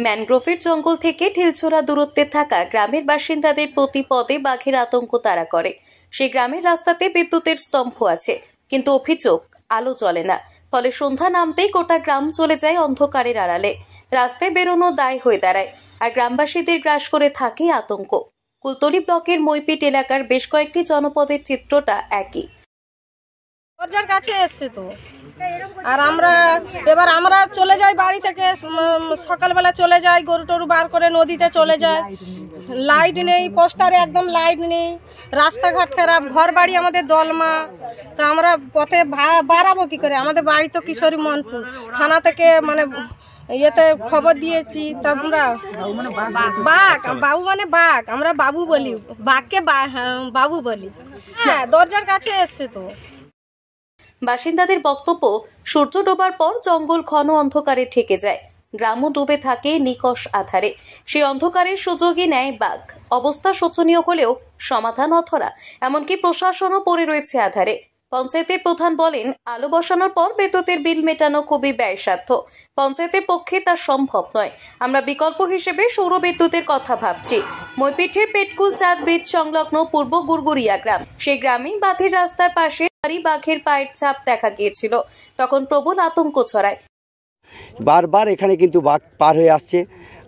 ম্যানগ্রোভের জঙ্গল থেকে ঢিলছোড়া দূরত্বে থাকা গ্রামের বাসিন্দাদের প্রতি পদে বাঘের আতঙ্ক তাড়া করে। সেই গ্রামের রাস্তাতে বিদ্যুতের স্তম্ভ আছে, কিন্তু অভিযোগ আলো জ্বলে না। ফলে সন্ধ্যা নামতেই গোটা গ্রাম চলে যায় অন্ধকারের আড়ালে। রাস্তায় বেরোনো দায় হয়ে দাঁড়ায়, আর গ্রামবাসীদের গ্রাস করে থাকে আতঙ্ক। কুলতলি ব্লকের মইপিট এলাকার বেশ কয়েকটি জনপদের চিত্রটা একই। দরজার কাছে এসছে তো, আর আমরা চলে যাই বাড়ি থেকে, সকালবেলা চলে যাই, গরু টরু বার করে নদীতে চলে যায়। লাইট নেই, পোস্টারে একদম লাইট নেই, রাস্তাঘাট খারাপ, ঘর বাড়ি আমাদের দলমা। তো আমরা পথে বাড়াবো কি করে? আমাদের বাড়ি তো কিশোরী মনপুর থানা থেকে ইয়েতে খবর দিয়েছি। তা আমরা বাঘ, বাবু মানে বাঘ, আমরা বাবু বলি, বাঘকে বাবু বলি। হ্যাঁ, দরজার কাছে এসছে তো। বাসিন্দাদের বক্তব্য, সূর্য ডোবার পর জঙ্গল ঘন অন্ধকারে ঠেকে যায়, গ্রামও ডুবে থাকে নিকষ আধারে। সেই অন্ধকারের সুযোগই নেয় বাঘ। অবস্থা শোচনীয় হলেও সমাধান অথরা, এমনকি প্রশাসনও পড়ে রয়েছে আধারে। পঞ্চায়েতের প্রধান বলেন, আলো বসানোর পর বিদ্যুতের বিল মেটানো খুবই ব্যয়সাধ্য। পঞ্চায়েতের পক্ষে তা সম্ভব নয়। আমরা বিকল্প হিসেবে সৌর বিদ্যুতের কথা ভাবছি। মইপিঠের পেটকুল চাঁদ ব্রিজ সংলগ্ন পূর্ব গুরগুরিয়া গ্রাম, সেই গ্রামেই বাঁধের রাস্তার পাশে বাঘের পায়ের ছাপ দেখা গিয়েছিল। তখন প্রবল আতঙ্ক ছড়ায়। বারবার এখানে কিন্তু বাঘ পার হয়ে আসছে।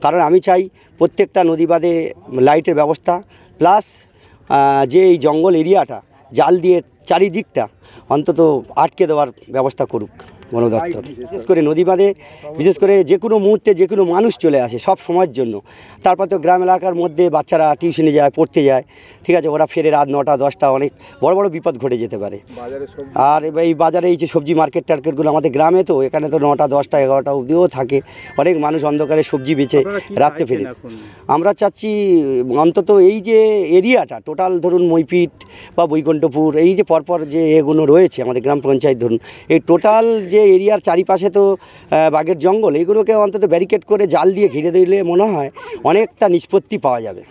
কারণ আমি চাই প্রত্যেকটা নদী বাঁধে লাইটের ব্যবস্থা, প্লাস যে এই জঙ্গল এরিয়াটা জাল দিয়ে চারিদিকটা অন্তত আটকে দেওয়ার ব্যবস্থা করুক বন দপ্তর। বিশেষ করে নদী বাঁধে, বিশেষ করে যে কোনো মুহূর্তে যে কোনো মানুষ চলে আসে সব সময়ের জন্য। তারপর তো গ্রাম এলাকার মধ্যে বাচ্চারা টিউশনে যায়, পড়তে যায়, ঠিক আছে, ওরা ফেরে রাত 9টা 10টা, অনেক বড় বড় বিপদ ঘটে যেতে পারে। আর এই বাজারে এই যে সবজি মার্কেট টার্কেটগুলো আমাদের গ্রামে, তো এখানে তো 9টা 10টা 11টা অবধিও থাকে। অনেক মানুষ অন্ধকারে সবজি বেচে রাত্রে ফেরে। আমরা চাচ্ছি অন্তত এই যে এরিয়াটা টোটাল, ধরুন মইপিট বা বৈকুণ্ঠপুর, এই যে পরপর যে এগুলো রয়েছে আমাদের গ্রাম পঞ্চায়েত, ধরুন এই টোটাল যে এরিয়ার চারিপাশে তো বাঘের জঙ্গল, এগুলোকে অন্তত ব্যারিকেড করে জাল দিয়ে ঘিরে দিলে মনে হয় অনেকটা নিষ্পত্তি পাওয়া যাবে।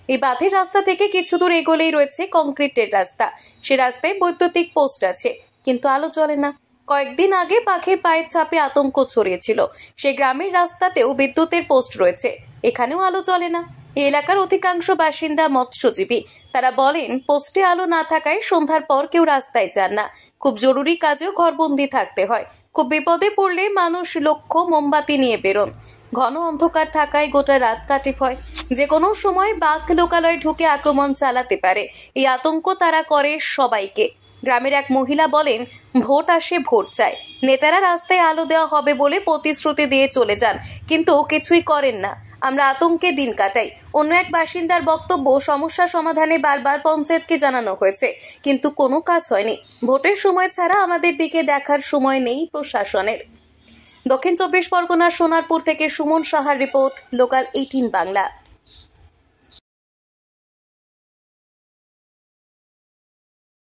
এই বাঁধের রাস্তা থেকে কিছু দূর এগোলেই রয়েছে কংক্রিটের রাস্তা। সে রাস্তায় বৈদ্যুতিক পোস্ট আছে, কিন্তু আলো জ্বলে না। কয়েকদিন আগে বাঘের পায়ের ছাপে আতঙ্ক ছড়িয়েছিল। সে গ্রামের রাস্তাতেও বিদ্যুতের পোস্ট রয়েছে, এখানেও আলো জ্বলে না। এই এলাকার অধিকাংশ বাসিন্দা মৎস্যজীবী। তারা বলেন, পোস্টে আলো না থাকায় সন্ধ্যার পর কেউ রাস্তায় যান না। খুব জরুরি কাজেও ঘরবন্দি থাকতে হয়। খুব বিপদে পড়লে মানুষ লক্ষ্য মোমবাতি নিয়ে বেরোন। ঘন অন্ধকার থাকায় গোটা রাত কাটে ভয়। যে কোনো সময় বাঘ লোকালয়ে ঢুকে আক্রমণ চালাতে পারে। এই আতঙ্ক তারা করে সবাইকে। গ্রামের এক মহিলা বলেন, ভোট আসে ভোট চায়, নেতারা রাস্তায় আলো দেওয়া হবে বলে প্রতিশ্রুতি দিয়ে চলে যান, কিন্তু কিছুই করেন না। আমরা আতঙ্কে দিন কাটাই। অন্য এক বাসিন্দার বক্তব্য, সমস্যা সমাধানে বারবার পঞ্চায়েতকে জানানো হয়েছে, কিন্তু কোনো কাজ হয়নি। ভোটের সময় ছাড়া আমাদের দিকে দেখার সময় নেই প্রশাসনের। দক্ষিণ 24 পরগনার সোনারপুর থেকে সুমন সাহার রিপোর্ট, লোকাল 18 বাংলা।